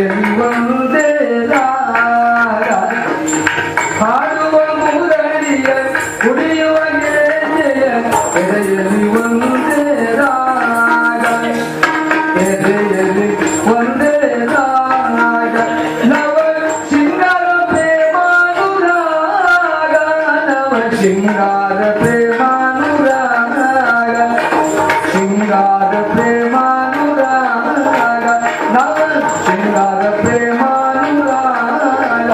ಎದೆಯಲ್ಲಿ ಒಂದೇ ರಾಗ ಹಾಡುವ ಮುರಳಿಯ ಕುಡಿಯುವ ಗೆಳೆಯ ಎದೆಯಲ್ಲಿ ಒಂದೇ ರಾಗ ಎದೆಯಲ್ಲಿ ಒಂದೇ ರಾಗ ನವ ಶೃಂಗಾರ ಪ್ರೇಮಾನುರಾಗ ನವ ಶೃಂಗಾರ ಪ್ರೇಮಾನುರಾಗ ಶೃಂಗಾರ ಪ್ರೇಮಾನುರಾಗ ನವ ಶೃಂಗಾರ ಪ್ರೇಮಾನುರಾಗ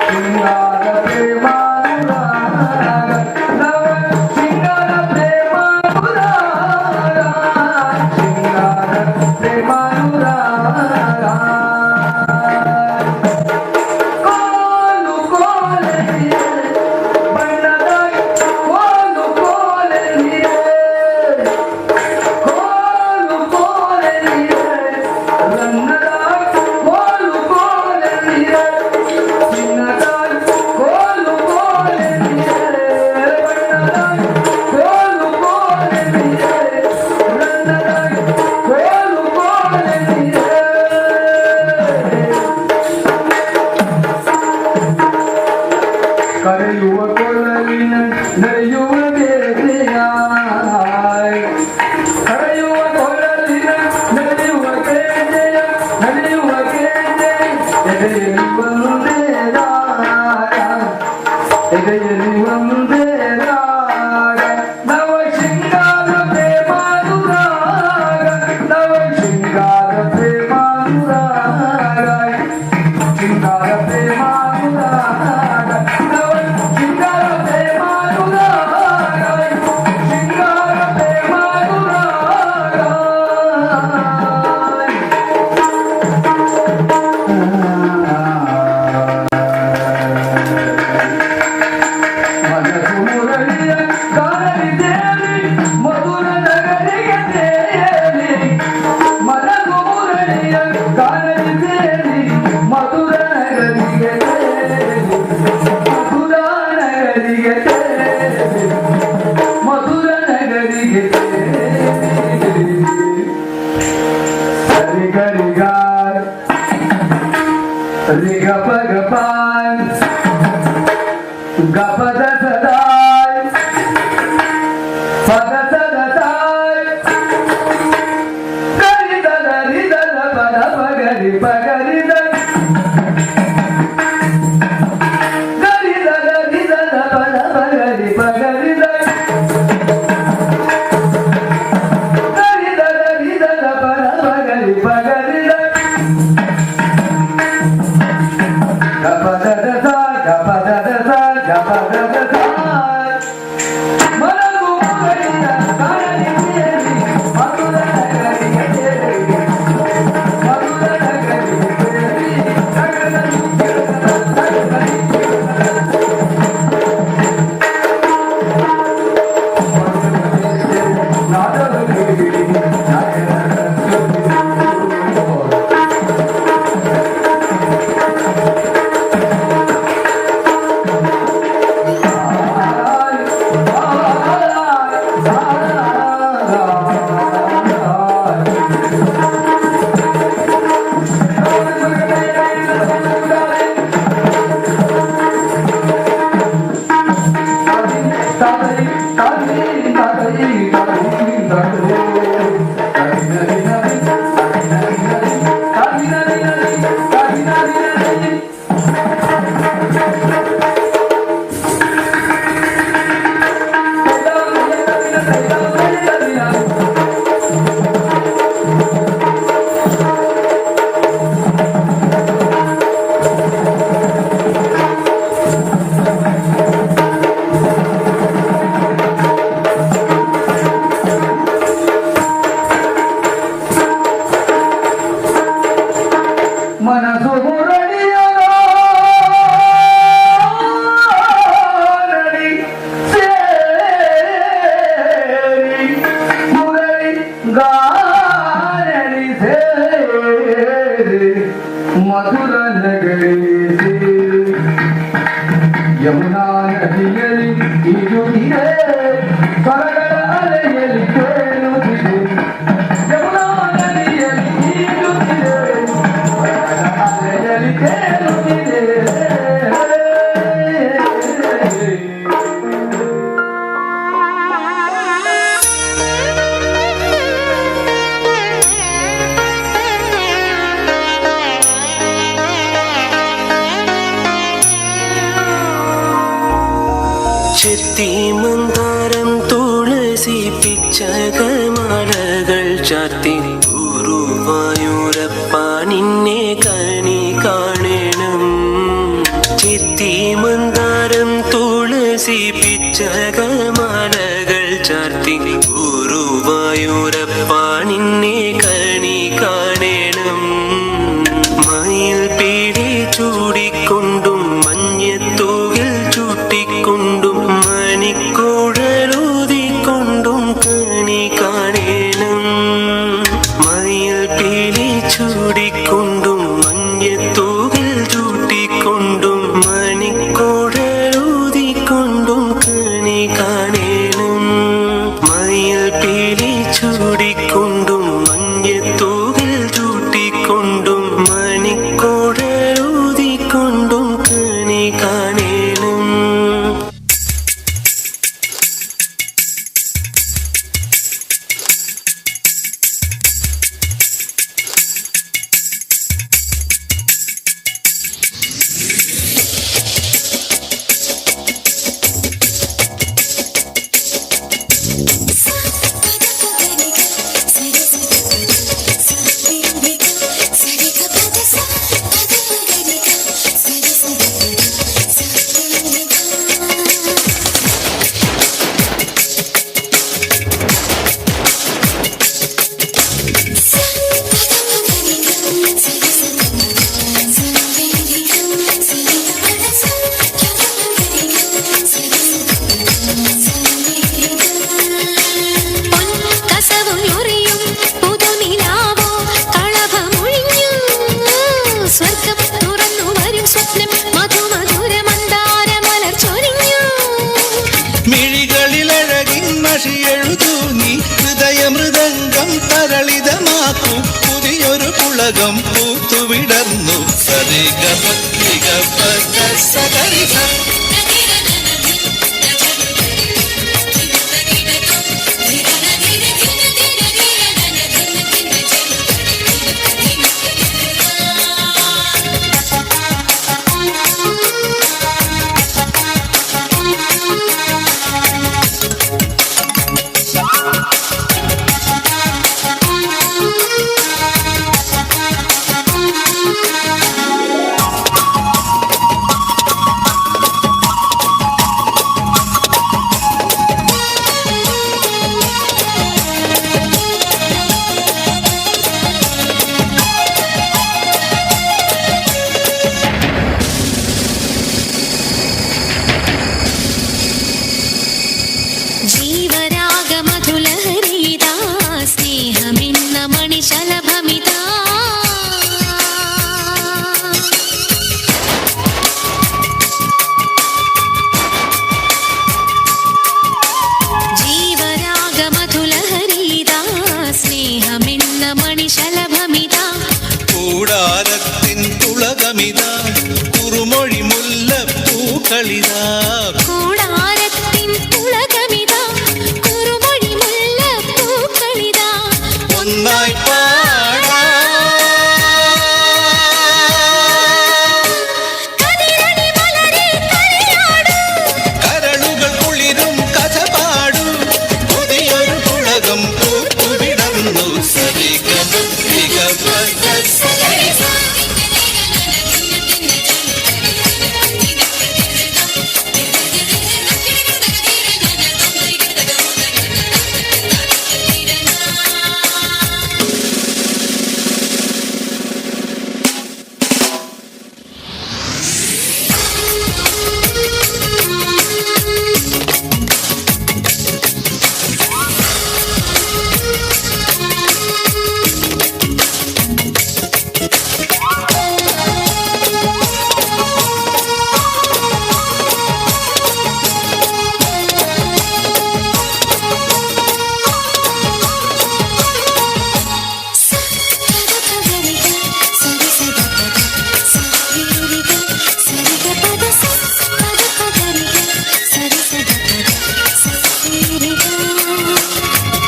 ಶೃಂಗಾರ ಪ್ರೇಮಾನುರಾಗ ನವ ಶೃಂಗಾರ ಪ್ರೇಮಾನುರಾಗ ಶೃಂಗಾರ ಪ್ರೇಮಾನುರಾಗ ಕೋಲು ಕೋಲೆಯೇ ಬಣ್ಣದ ಕೋಲು ಕೋಲೆಯೇ ಕೋಲು ಕೋಲೆಯೇ ಬಣ್ಣದ ಕೋಲು ಕೋಲೆಯೇ ಚಿನ್ನದ ಕೋಲು ಕೋಲೆಯೇ ಬಣ್ಣದ ಕೋಲು ಕೋಲೆಯೇ ಬಣ್ಣದ ಕೋಲು ಕೋಲೆಯೇ ಕರೆಯುವ ಕೊಳಲಿನ ನಡೆಯುವ ಬೇರೆಯ ಕರೆಯುವ ಕೊಳಲಿನ ನಡೆಯುವ ಬೇರೆಯ ನಡೆಯುವ ಬೇರೆ ಎದೆಯಲ್ಲಿ ಒಂದೇ ರಾಗ ಎದೆಯಲ್ಲಿ ಒಂದೇ ರಾಗ ನವ ಶೃಂಗಾರ ಪ್ರೇಮಾನುರಾಗ ನವ ಶೃಂಗಾರ ಪ್ರೇಮಾನುರಾಗ ಶೃಂಗಾರ ಪ್ರೇಮಾನುರಾಗ ನವ ಶೃಂಗಾರ ಪ್ರೇಮಾನುರಾಗ ಶೃಂಗಾರ ಪ್ರೇಮಾನುರಾಗ ಮನಸ್ಸು ಮುರಳಿಯ ಗಾನವಿದೇರಿ ಮಧುರ ನಗರಿಗೆ ತೇರಿ ಮನಸ್ಸು ಮುರಳಿಯ ಗಾನವಿದೇರಿ ಮಧುರ ನಗರಿಗೆ ತೇರಿ ಮಧುರ ನಗರಿಗೆ ತೇರಿ ಮಧುರ ನಗರಿಗೆ ತೇರಿ ಗರಿಗಾರ್ ರಿಗ ಪಗಪಾನ್ ಗಪದ ಸದಾಯ್ ಪದ ಸದತಾಯ್ ಗರಿದದ ರಿದದ ಪದ ಪಗರಿ ಪಗರಿದ ಗರಿದದ ರಿದದ ಪದ ಪಗರಿ ಪಗರಿದ ಗರಿದದ ರಿದದ ಪದ ಪಗರಿ ಪಗರಿದ ಗಪದದ ಸಾ ಗಪದದ ಸಾ ಗಪದದ ಸಾ ಮನಗು ಮುರಳಿಯ ಗಾನವಿದೇರಿ ಮಧುರ ನಗರಿಗೆ ತೇರಿ ಮಧುರ ನಗರಿಗೆ ತೇರಿ ನಗರದಲ್ಲಿ ನಗರದಲ್ಲಿ ಮನಸ್ಸು ಮುರಳಿಯ ನಡಿ ಸೇರಿ ಮುರಳಿ ಗಾನಡಿ ಸೇರಿ ಮಧುರ ನಗರಿ ಸೇರಿ ಯಮುನಾ ನದಿಯಲ್ಲಿ ಈಜುತ್ತಿದೆ ಸ್ವರಗಳ ಅಲೆಯಲ್ಲಿ ತೇಲುತ್ತಿದೆ ಯಮುನಾ ನದಿಯಲ್ಲಿ ಈಜುತ್ತಿದೆ ചെത്തിമന്ദാരം തുളസി പിച്ചകമാലകൾ ചാത്തി ഗുരുവായൂരപ്പ നിന്നെ കണി കാണണം. ചെത്തിമന്ദാരം തുളസി പിച്ചകമാലകൾ ചാത്തി ഗുരുവായൂരപ്പ നിന്നെ കണി കാണണം. മയിൽ പീടി ചൂടിക്കൊണ്ടും മഞ്ഞത്തൂകിൽ ചൂട്ടിക്കൊണ്ടും മണിക്കുഴലൂതിക്കൊണ്ടും കണി കാണണം. മയിൽ പീടി ചൂടിക്കൊണ്ടും മഞ്ഞത്തൂകിൽ ചൂട്ടിക്കൊണ്ടും മണിക്കുഴലൂതിക്കൊണ്ടും കണി കാണണം. മയിൽ പീടി ചൂടിക്കൊണ്ടും മഞ്ഞത്തൂകിൽ ചൂട്ടിക്കൊണ്ടും മണിക്കുഴലൂതിക്കൊണ്ടും കണി കാണണം. ഹൃദയമൃദംഗം തരളിതമാക്കൂ പുതിയൊരു പുളകം പൂത്തുവിടർന്നു. സരിഗമ സരിഗ കൂടാരത്തിൻ തുളകമിതാ കുറുമൊഴി മുല്ലപ്പൂക്കളിതാ. കൂടാരത്തിൻ തുളകമിതാ കുറുമൊഴി മുല്ലപ്പൂക്കളിതാ. ഒന്നായി പാടാ കതിരണി മലരെ കളിയാടൂ. കരളുകൾ കുളിരും കഥ പാടൂ പുതിയൊരു പുളകം പൂത്തുവിടർന്നു. സരിഗമ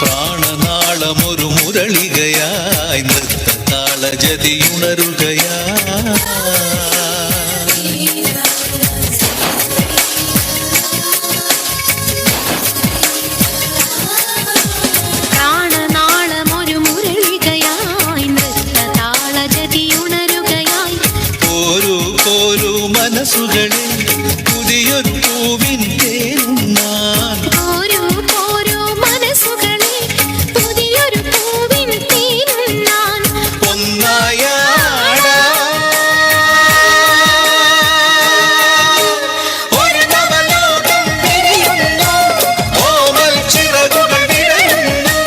പ്രാണനാളമൊരു മുരളികയായി നൃത്തതാളജതിയുണരുകയാ. മനസ്സുകളിൽ പുതിയൊരു പൂവിൻ തേനുണ്ണാൻ ഓരോ ഓരോ മനസ്സുകളെ പുതിയൊരു പൂവിൻ തേനുണ്ണാൻ ഒരു നവലോകം വിരിയുന്നു, ഓമൽ ചിറകുകൾ വിടരുന്നു,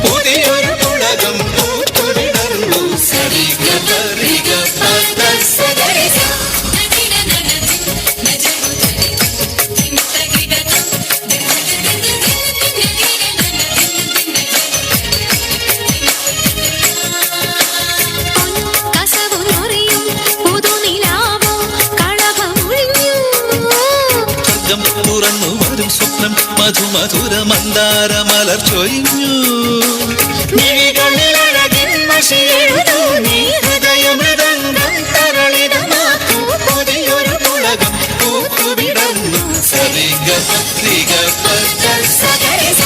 പുതിയൊരു പുളകം പൂത്തുവിടർന്നു. സരിഗമരിഗ പദ സഗരിസ. കസവു നൊറിയും പുതുനിലാവോ കളഭമൊഴിഞ്ഞു സ്വർഗം തുറന്നു വരും സ്വപ്നം മധുമധുര മന്ദാര മലർ ചൊരിഞ്ഞു. മിഴികളിലഴകിൻ മഷിയെഴുതൂ നീ ഹൃദയമൃദംഗം തരളിതമാക്കൂ, പുതിയൊരു പുളകം പൂത്തുവിടർന്നു. സരിഗമരിഗ പദ സഗരിസ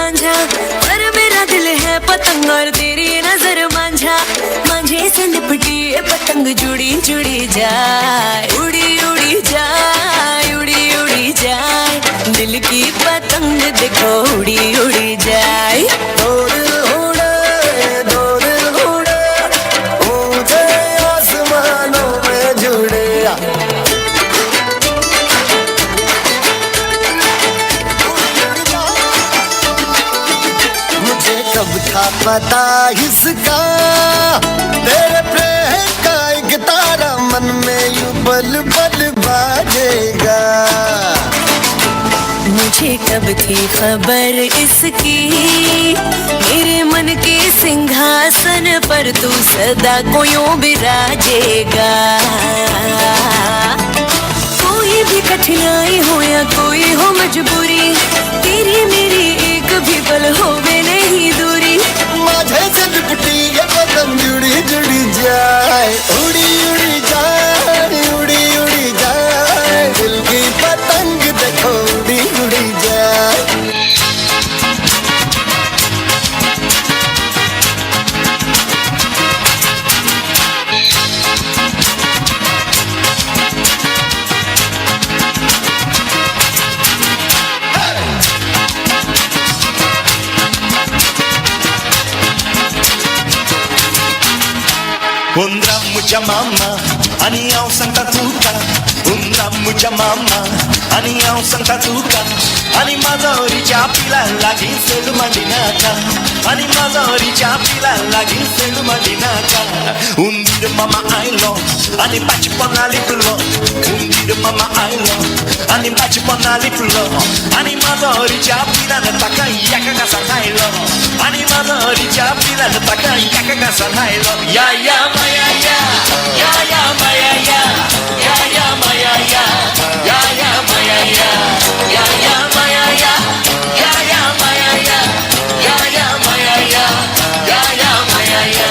रांझा पर मेरा दिल है पतंग और तेरी नजर मांझा मांझे से लिपटी ये पतंग जुड़ी जुड़ी जाए उड़ी उड़ी जाए उड़ी उड़ी जाए दिल की पतंग देखो उड़ी उड़ी जाए दो दिल उड़े ऊंचे आसमानों में जुड़े मुझे कब था पता इसका तेरे प्रेम का एक तारा मन में यूं बल बल बाजेगा मुझे कब थी खबर इसकी मेरे मन के सिंहासन पर तू सदा को यूं बिराजेगा कोई भी कठिनाई हो या कोई हो मजबूरी तेरी मेरी एक भी पल होवे नहीं दूरी माझे से लिपटी ये पतंग जुड़ी जुड़ी जाए उड़ी उड़ी जाए उड़ी उड़ी जाए दिल की पतंग देखो उड़ी उड़ी जाए Mucha mama, aniyaw sang tatuka. Mucha mama, aniyaw sang tatuka. Ani mazoriच्या पिला लागीन सेल मंडिनाका. Ani mazoriच्या पिला लागीन cell मंडिनाका. Undir mama I love, ani bate ponali pulo. Undir mama I love, ani bate ponali pulo. Ani mazoriच्या पिला taka yaka kasa hailo. Ani mazoriच्या पिला taka yaka kasa hailo. Ya ya maya ya, ya ya maya ya, ya ya maya ya, ya ya maya ya, ya ya maya ya, ya ya maya ya, ya ya maya ya, ya ya maya ya.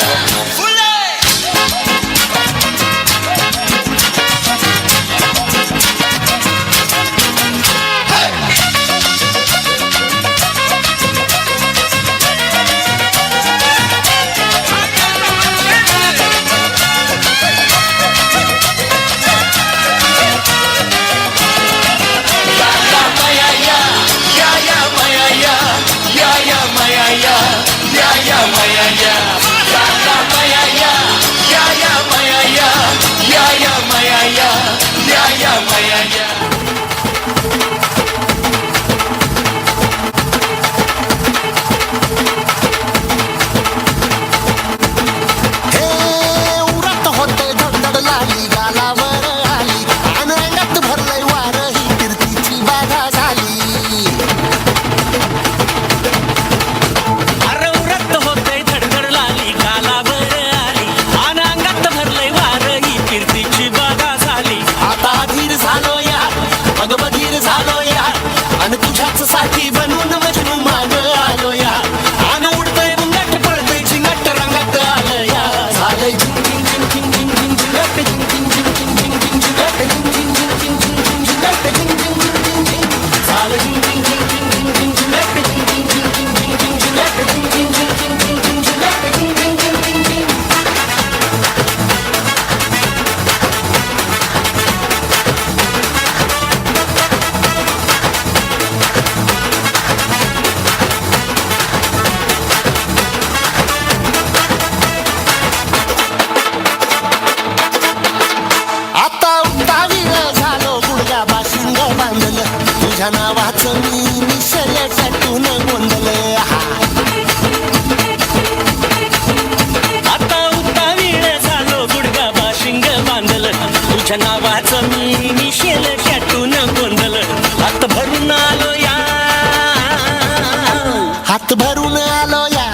हात भरून आलो या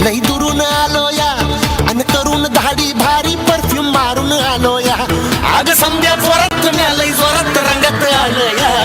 लई दुरून आलो या अन करून धाडी भारी perfume मारून आलो या आग समजा जोरात लई जोरात रंगात आलो या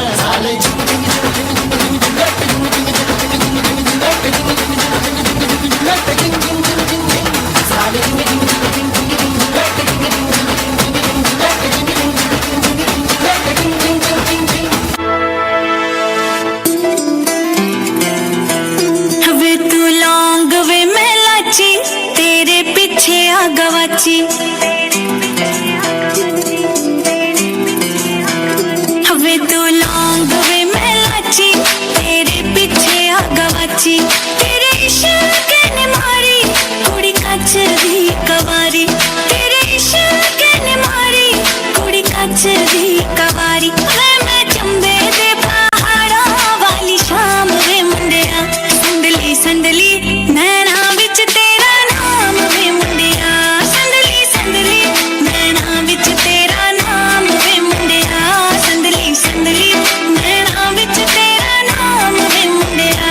संदली नैना विच तेरा नाम वे मुंडिया संदली संदली नैना विच तेरा नाम वे मुंडिया संदली संदली नैना विच तेरा नाम वे मुंडिया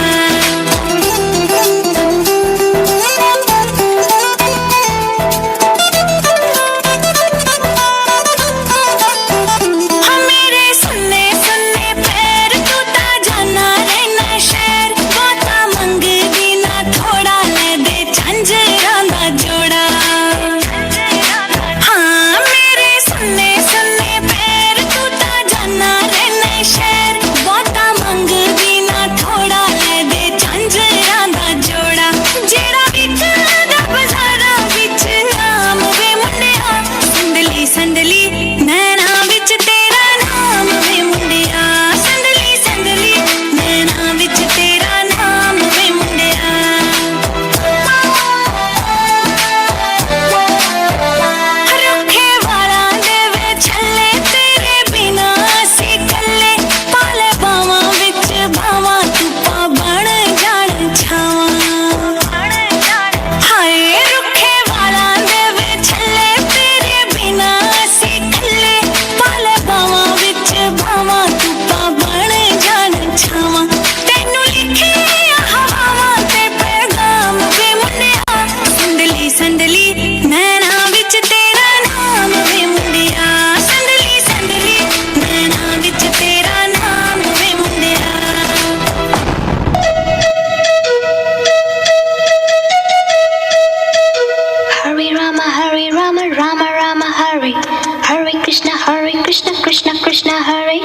Krishna Hare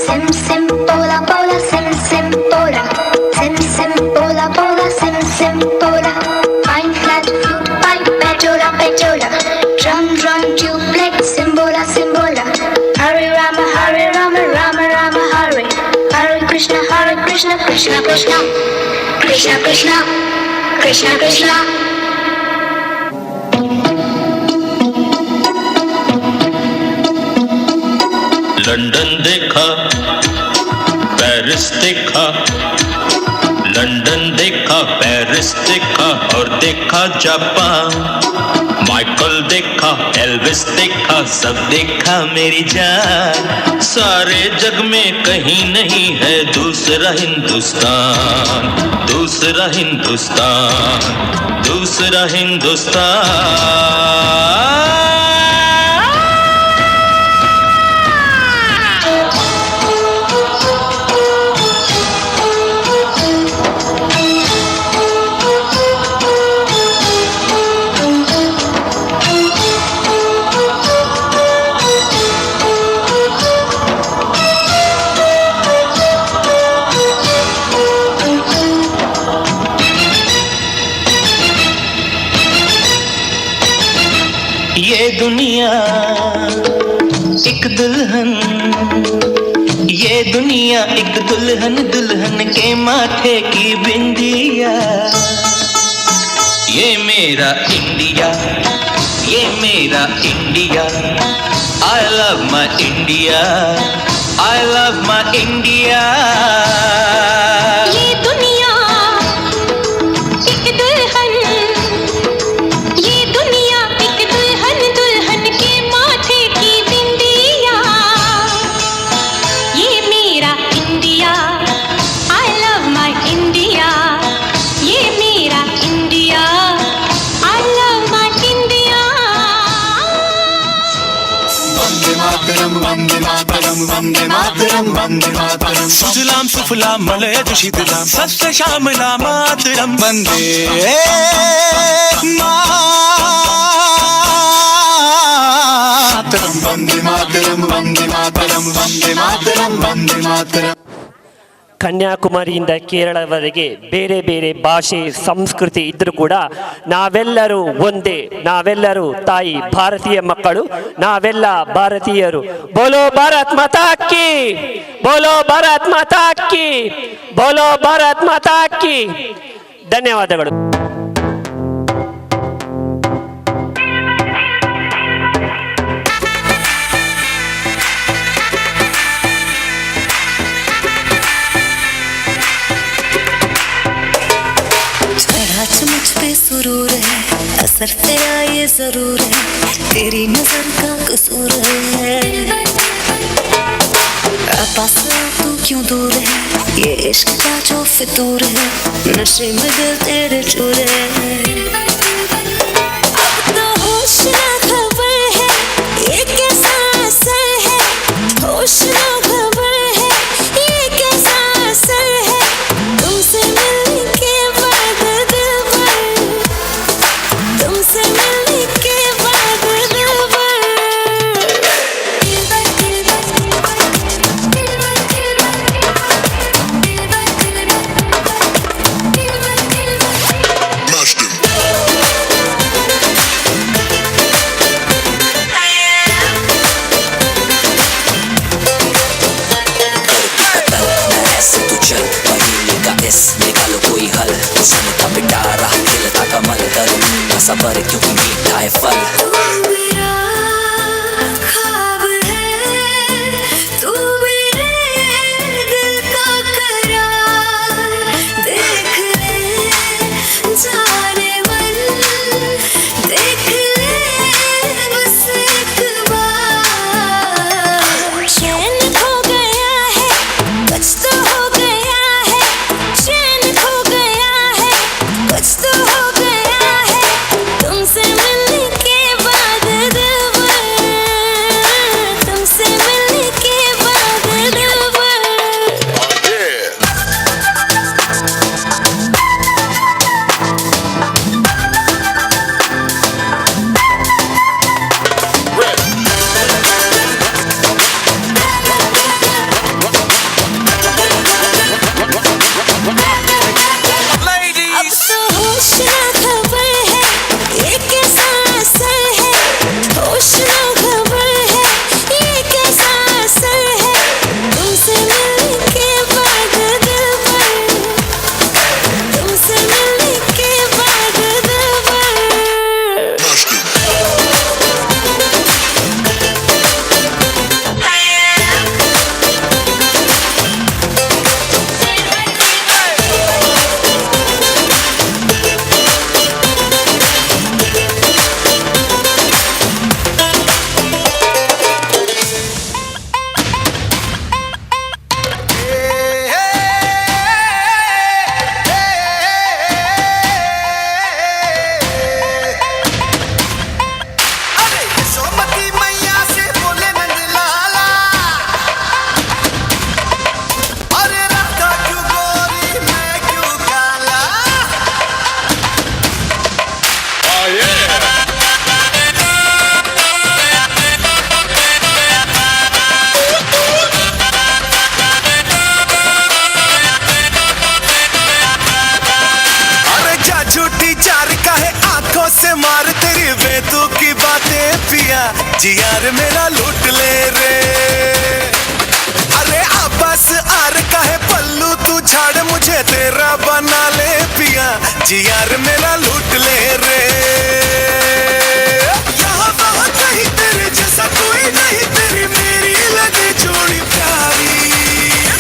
Sim sim bola bola sim sim bola sim sim bola bola sim sim bola fine flat flute pipe pejola pejola drum drum tube simbola simbola Hare Rama Hare Rama Rama Rama Hare Hare Krishna Krishna Krishna Krishna Krishna Krishna Krishna London देखा Paris देखा London देखा Paris देखा और देखा Japan Michael देखा Elvis देखा सब देखा मेरी जान सारे जग में कहीं नहीं है दूसरा हिंदुस्तान दूसरा हिंदुस्तान दूसरा हिंदुस्तान ये दुनिया एक दुल्हन ये दुनिया एक दुल्हन दुल्हन के माथे की बिंदिया ये मेरा इंडिया ये मेरा India I love my India I love my India ये दुनिया एक दुल्हन ये दुनिया एक दुल्हन दुल्हन के माथे की बिंदिया ये मेरा India I love my India ये मेरा India I love my India Vande Mataram Vande Mataram Vande Mataram Vande Mataram Sujalam सुफलाम मलयज शीतलाम सस्य श्यामला मातरम वंदे मातरम वंदे मातरम वंदे मातरम वंदे मातरम वंदे मातरम ಕನ್ಯಾಕುಮಾರಿಯಿಂದ ಕೇರಳವರೆಗೆ ಬೇರೆ ಬೇರೆ ಭಾಷೆ ಸಂಸ್ಕೃತಿ ಇದ್ದರೂ ಕೂಡ ನಾವೆಲ್ಲರೂ ಒಂದೇ, ನಾವೆಲ್ಲರೂ ತಾಯಿ ಭಾರತೀಯ ಮಕ್ಕಳು, ನಾವೆಲ್ಲ ಭಾರತೀಯರು. ಬೋಲೋ ಭಾರತ್ ಮಾತಾ ಕಿ, ಬೋಲೋ ಭಾರತ್ ಮಾತಾ ಕಿ, ಬೋಲೋ ಭಾರತ್ ಮಾತಾ ಕಿ. ಧನ್ಯವಾದಗಳು. असर तेरा ये जरूर है, तेरी नजर का कसूर है। पास तू क्यों दूर है, ये इश्क का जो फितूर है, नशे में दिल तेरे चूर है। अब तो होश ना खबर है, ये कैसा असर है, होश ना खबर है, ये कैसा असर है, तुमसे मिलने के बाद दिल भर, तुमसे मिलने के बाद दिल भर। निकालो कोई हल, सुनता पिटारा खिलता कमल, करूँ सबर क्योंकि मीठा है फल। मेरा ख्वाब है, तू मेरे दिल का करार, देख ले जाने मन, देख ले बस एक बार। चैन खो गया है, कुछ तो हो गया है, चैन खो गया है, कुछ तो हो गया है, तुमसे मिलने के बाद दिल भर, तुमसे मिलने के बाद दिल भर। अब तो होश ना खबर है, ये कैसा असर है, होश ना खबर है, ये कैसा असर है, तुमसे मिलने के बाद दिल भर, तुमसे मिलने के बाद दिल भर। अरे यशोमती मैया से बोले नंदलाला, अरे राधा क्यों गोरी मैं क्यों काला। अरे क्या झूठी चार का है आंखों से मार, तेरी बेतुकी बातें पिया जी यार मेरा लूट ले रे। अरे आबास आर का है पल्लू तू झाड़, मुझे तेरा बना ले पिया जी यार मेरा लूट ले रे। यहाँ वहाँ कहीं तेरे जैसा कोई नहीं, तेरी मेरी लगे जोड़ी प्यारी।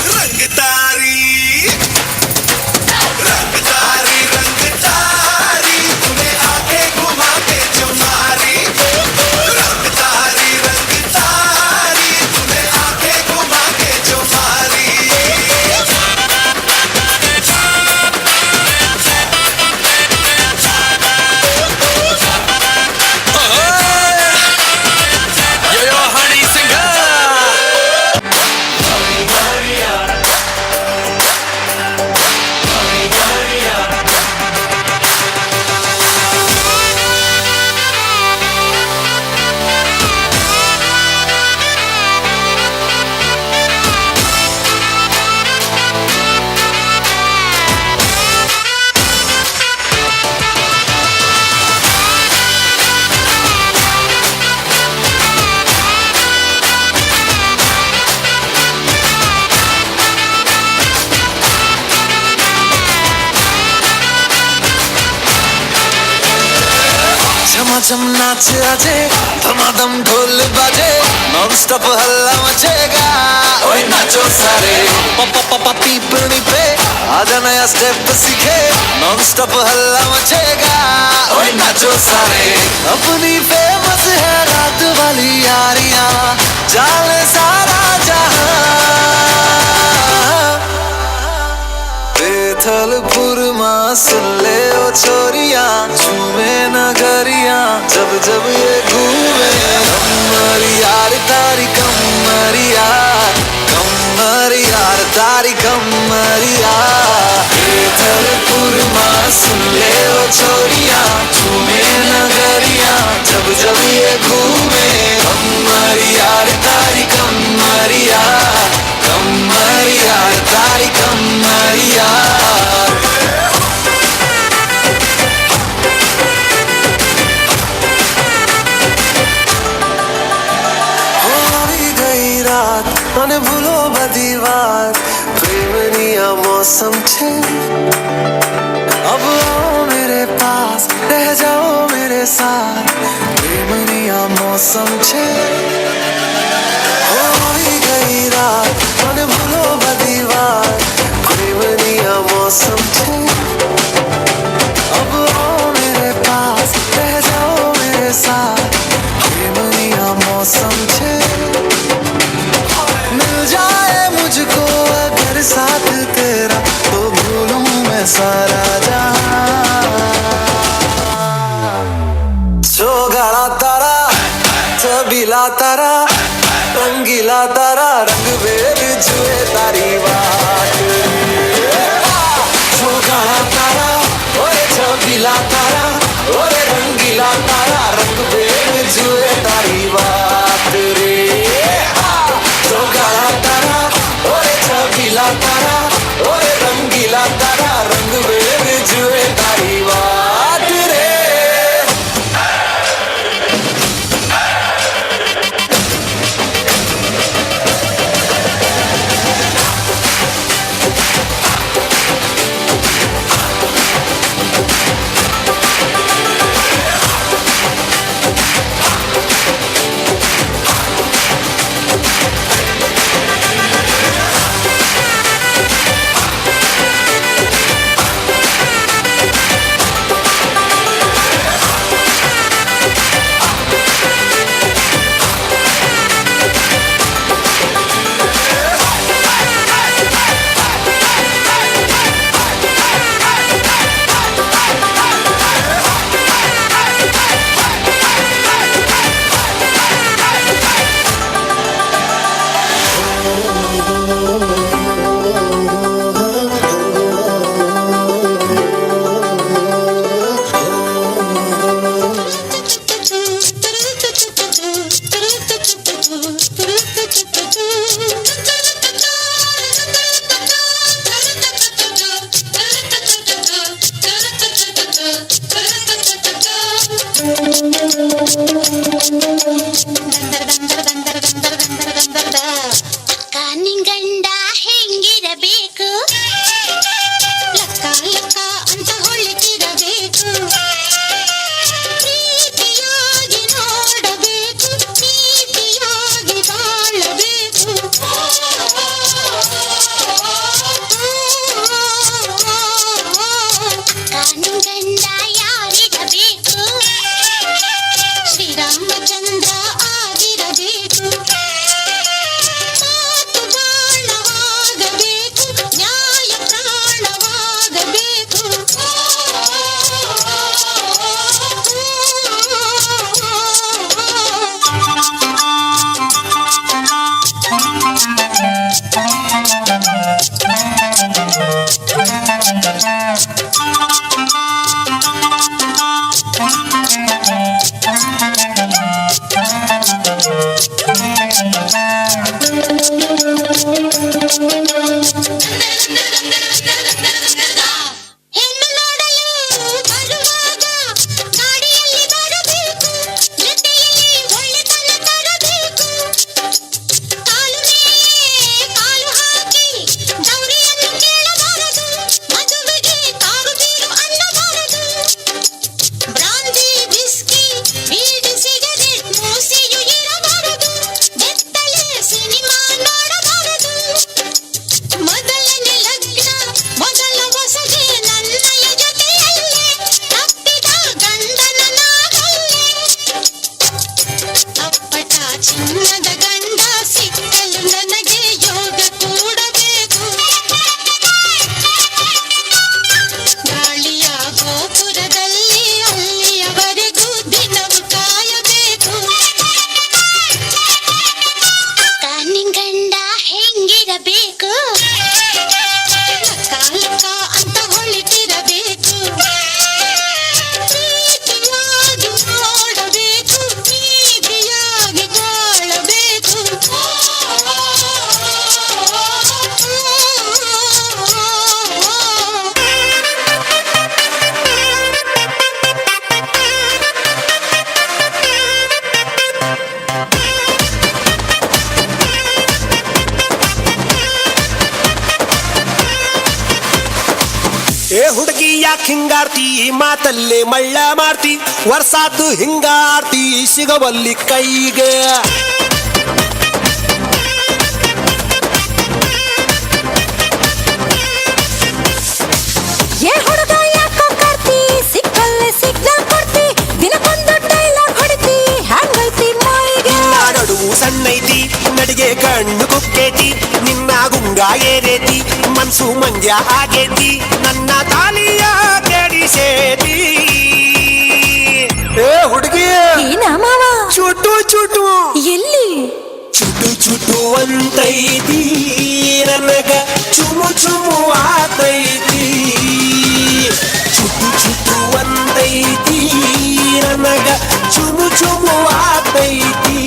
रंगदारी रंगदारी रंगदारी, तूने आंखें घुमा के जो मारी। रंगदारी रंगदारी, तूने आंखें घुमा के जो मारी। झमाझम नाच आजे, धमाधम ढोल बाजे, नॉन स्टॉप हल्ला मचेगा। ओए ओए नाचो सारे पीपनी पे आजा नया स्टेप सीखे नॉन स्टॉप हल्ला मचेगा ओए नाचो सारे अपनी फेमस है रात वाली यारियां जाने सारा जहां बेथलपुर मां सुन ले ओ छोरियां झूमे नगरिया जब जब ये घूमे कमर यार तारी कमर यार तारी कमर यार बेथलपुर मां सुन ले ओ छोरियां झूमे नगरिया जब जब ये घूमे कमर यार तारी कमर यार तारी कमर यार મને ભૂલો બધી વાત પ્રેમની આ મૌસમ છે अब आओ मेरे पास रह जाओ मेरे साथ प्रेमनी आ मौसम છે હોઈ ગઈ રાત મને ભૂલો બધી વાત પ્રેમની આ मौसम છે अब आओ मेरे पास रह जाओ मेरे साथ प्रेमनी आ मौसम છે मिल जाए मुझको अगर साथ तेरा तो भूलूं मैं सारा जहां तारा छबीला तारा रंगीला तारा रंग बेर जुए तारी बात गाना तारा ओए छबीला तारा ओए रंगीला तारा रंग बेर जुए तारी बात रे तारा ओए छबीला तारा ओए रंगीला तारा रंग बेर जुए तारी बात रे कानी गंडा है ಹುಡುಗಿ ಯಾಕೆ ಹಿಂಗಾಡ್ತಿ ಮಾತಲ್ಲೇ ಮಳ್ಳ ಮಾಡ್ತಿ ವರ್ಷಾತು ಹಿಂಗಾಡ್ತಿ ಸಿಗವಲ್ಲಿ ಕೈಗೆ ಏ ಹುಡುಗ ಯಾಕೋ ಕರ್ತಿ ಸಿಕ್ಕಲ್ಲೇ ಸಿಗ್ನಲ್ ಕೊಡ್ತಿ ದಿನಕ್ಕೊಂದು ಡೈಲಾಗ್ ಹೊಡಿತಿ ಹ್ಯಾಂಗೈತಿ ಮೈಗೆ ನಡುವು ಸಣ್ಣೈತಿ ನಡಿಗೆ ಕಣ್ಣು ಕುಕ್ಕೇತಿ ನಿನ್ನ ಗುಂಗ ಏರೇತಿ ಮನ್ಸು ಮಂಡ್ಯ ಆಗೇತಿ ನನ್ನ ತಾಲಿಯ ಕೆಡಿಸೇತಿ ಏ ಹುಡುಗಿ ಏನ ಮಾವ ಚುಟು ಚುಟು ಎಲ್ಲಿ ಚುಟು ಚುಟು ಅಂತೈತಿ ನನಗ ಚುಮು ಚುಮು ಆತೈತಿ ಚುಟು ಚುಟು ಅಂತೈತಿ ನನಗ ಚುಮು ಚುಮು ಆತೈತಿ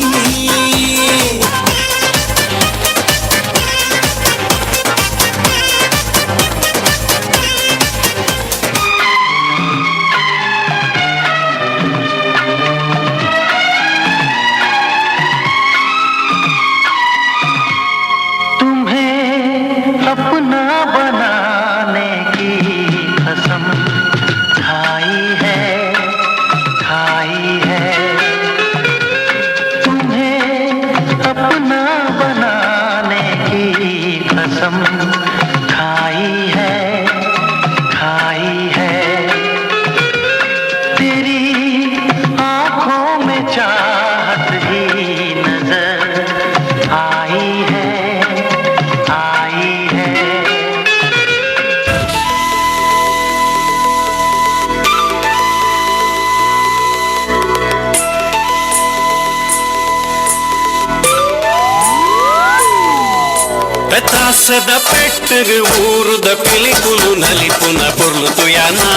अपना बनाने की कसम खाई है तुम्हें अपना बनाने की कसम खाई है तेरी आंखों में चाहत ही नजर आई है పెతాసద పెట్టరు ఊరుద పిలికులు నలిపున పొర్లుతు యానా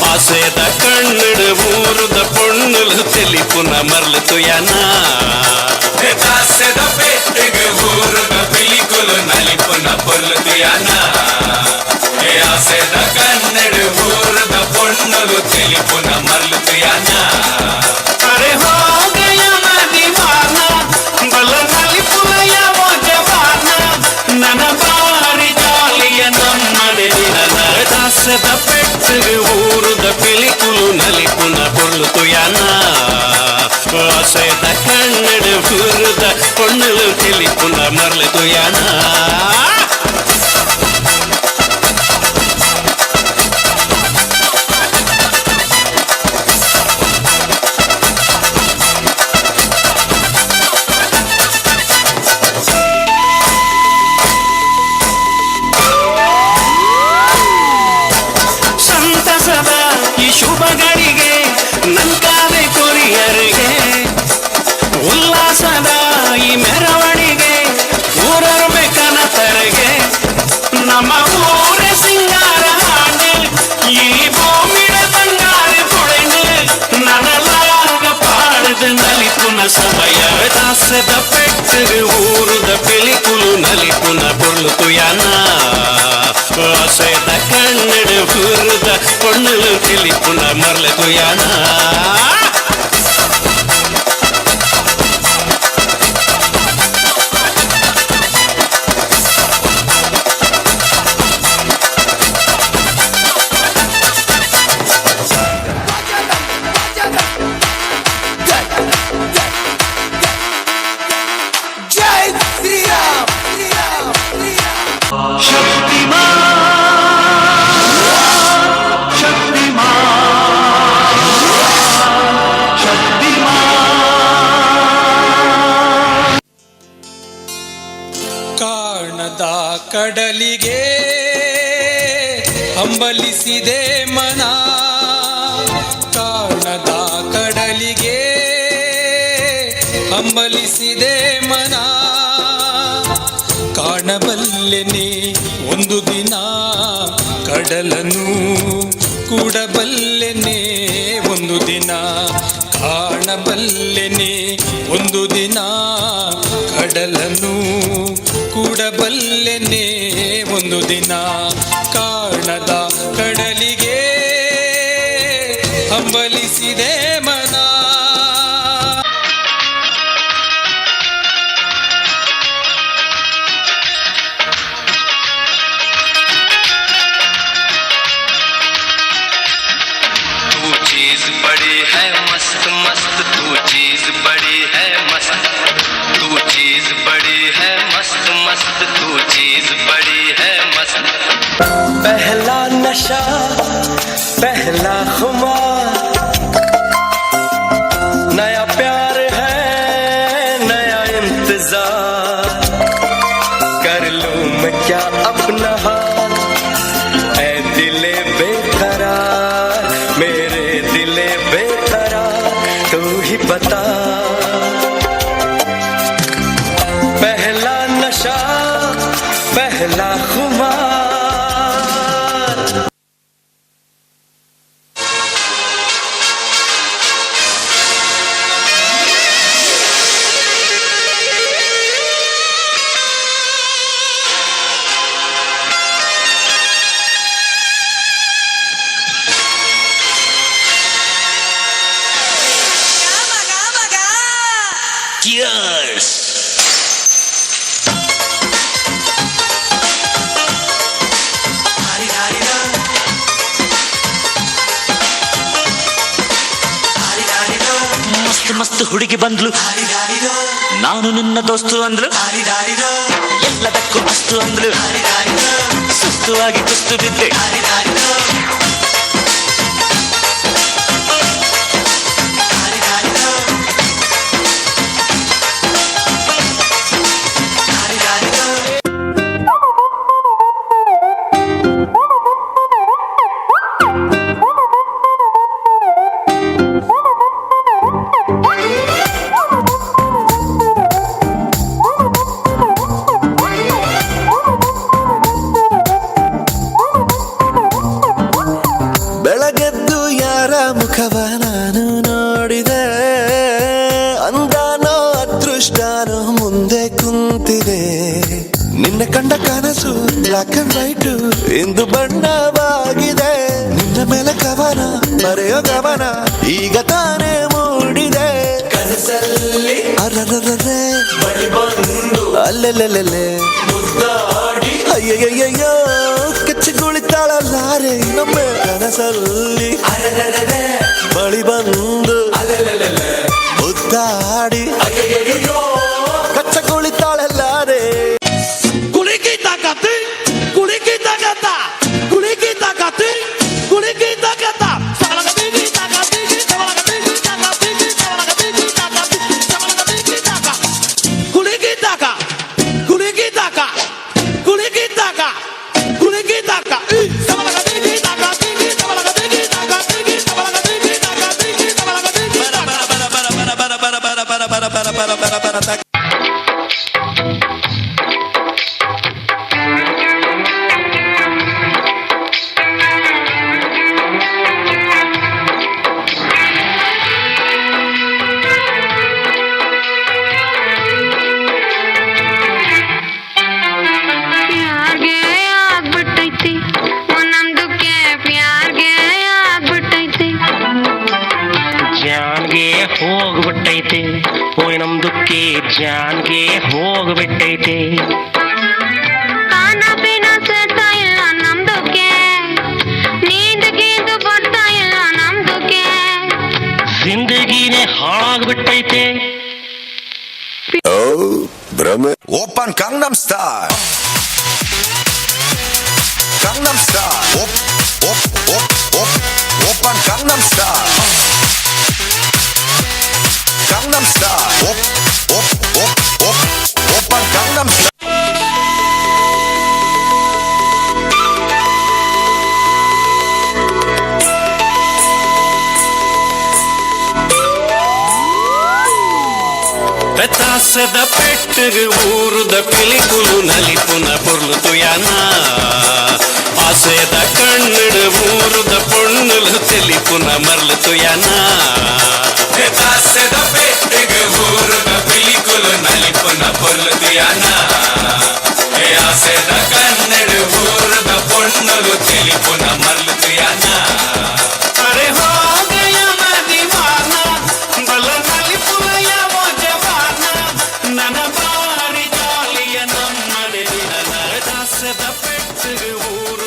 ఆసేద కಣ್ಣుడు ఊరుద పొన్నులు తెలిపున మర్లుతు యానా పెతాసద పెట్టరు ఊరుద పిలికులు నలిపున పొర్లుతు యానా ఆసేద కಣ್ಣుడు ఊరుద పొన్నులు తెలిపున మర్లుతు యానా అరే హో గయా నా దీవానా బల నలిపున ನನ್ನ ಬಾರಿ ಜಾಲಿಯ ನಮ್ಮನೆ ದಾಸದ ಪೆಟ್ಟರು ಊರುದ ಪಿಲಿಕುಲು ನಲಿಪುನ పొర్లుతు యానా ఆసేద కన్నడు ఊరుద పొన్నులు తెలిపున మర్లుతు యానా ಶುಭ ಗಳಿಗೆ ನಂಕಾವೆ ಕೊರಿಯರಿಗೆ ಉಲ್ಲಾಸದ ಈ ಮೆರವಣಿಗೆ ಊರರ್ಮೆ ಕನತರಿಗೆ ನಮ್ಮ ಊರ ಸಿಂಗಾರ ಹಾಡು ಈ ಭೂಮಿಯ ಬಂಗಾರ ಪೊಳೆಂಡು ನನಲಾಗ ಪಾಡದ ನಲಿಪುನ ಸಮಯ ದಾಸದ ಪೆಟ್ಟರು ಊರುದ ಪಿಲಿಕುಲು ನಲಿಪುನ పొర్లుతు యానా ఆసేద కన్నడు ఊరుద పొన్నులు తెలిపున మర్లుతు యానా ಕಾಣದ ಕಡಲಿಗೆ ಹಂಬಲಿಸಿದೆ ಮನ ಕಾಣದ ಕಡಲಿಗೆ ಹಂಬಲಿಸಿದೆ ಮನ ಕಾಣಬಲ್ಲೆನೆ ಒಂದು ದಿನ ಕಡಲನು ಕೂಡಬಲ್ಲೆನೆ ಒಂದು ದಿನ ಕಾಣಬಲ್ಲೆನೆ ಒಂದು ದಿನ ಕಡಲನು ಕೂಡಬಲ್ಲೆನೆ ಒಂದು ದಿನ ಕಾಣದ ಕಡಲಿಗೆ ಹಂಬಲಿಸಿದೆ ಮನ चीज बड़ी है मस्त। पहला नशा पहला खुमार, नया प्यार है नया इंतजार, कर लूं मैं क्या अपना हाल ऐ दिले बेकरार, मेरे दिले बेकरार तू ही बता। पहला नशा पहला खुमार। Cheers! ಮಸ್ತ್ ಮಸ್ತ್ ಹುಡುಗಿ ಬಂದ್ಲು, ನಾನು ನಿನ್ನ ದೋಸ್ತು ಅಂದ್ಲು, ಎಲ್ಲದಕ್ಕೂ ಅಸ್ತು ಅಂದ್ಲು, ಸುಸ್ತು ಆಗಿ ಕುಸ್ತು ಬಿದ್ದೆ. ಬೆಳಗೆದ್ದು ಯಾರ ಮುಖವ ನಾನು ನೋಡಿದೆ, ಅಂದಾನೋ ಅದೃಷ್ಟನೋ ಮುಂದೆ ಕುಂತಿದೆ. ನಿನ್ನ ಕಂಡ ಕನಸು ಬ್ಲಾಕ್ ಅಂಡ್ ವೈಟ್ ಇಂದು ಬಣ್ಣವಾಗಿದೆ, ನಿನ್ನ ಮೇಲೆ ಕವನ ಬರೆಯೋ ಗಮನ ಈಗ ತಾನೇ ಮೂಡಿದೆ. ಕನಸಲ್ಲಿ ಅರರರರೆ ಅಲ್ಲೆಲ್ಲೆಲ್ಲೆ ಅಯ್ಯಯ್ಯಯ್ಯೋ ಕಚ್ಚಗುಳಿತಾಳಲ್ಲಾರೆ ಇನ್ನೊಮ್ಮೆ ಕನಸಲ್ಲಿ ಬಳಿ ಬಂದು ಮುದ್ದಾಡಿ ಕಚ್ಚಗುಳಿತಾಳಲ್ಲಾರೆ. ಕುಳಿಕಿ ತಾಕತ್ತು ಕುಳಿಕಿ ತಾಕತ್ತ ಕುಳಿಕಿ ತಾಕತ್ತು ಕುಳಿಕಿ ತಾಕತ್ತ ಹೋಗ್ಬಿಟ್ಟೈತೆ ಓಯ್ ನಮ್ದುಕ್ಕೆ ಜಾನ್ಗೆ ಹೋಗ್ಬಿಟ್ಟೈತೆ. ಖಾನ ಪೀನ ಸೇರ್ತಾ ಇಲ್ಲ ನಮ್ದುಕ್ಕೆ, ನೀಂದು ಗೀಂದು ಬರ್ತಾ ಇಲ್ಲ ನಮ್ದುಕ್ಕೆ, ಜಿಂದಗಿನೇ ಹಾಳಾಗ್ಬಿಟ್ಟೈತೆ. ಓಪನ್ ಕಂಗ್ನಮ್ ಸ್ಟಾರ್, ಕಂಗ್ನಮ್ ಸ್ಟಾರ್, ಓಪನ್ ಕಂಗ್ನಮ್ ಸ್ಟಾರ್, ಕಂಗ್ನಮ್ ಸ್ಟಾರ್, ಓಪನ್ ಕಂಗ್ನಮ್ ಸ್ಟಾರ್. పెతాసద పెట్టగు ఊరుద పిలికులు నలిపున పొర్లుతు యానా, ఆసేద కಣ್ಣుడు ఊరుద పొన్నులు తెలిపున మర్లుతు యానా. పెతాసద పెట్టగు ఊరుద పిలికులు నలిపున పొర్లుతు యానా, ఆసేద కಣ್ಣుడు ఊరుద పొన్నులు తెలిపున మర్లుతు యానా. అరే హో గయా నా దీవానా బల నలిపున యావో జవానా, నన బారి జాలియ నమ్మడి దిన పెతాసద పెట్టగు ఊరు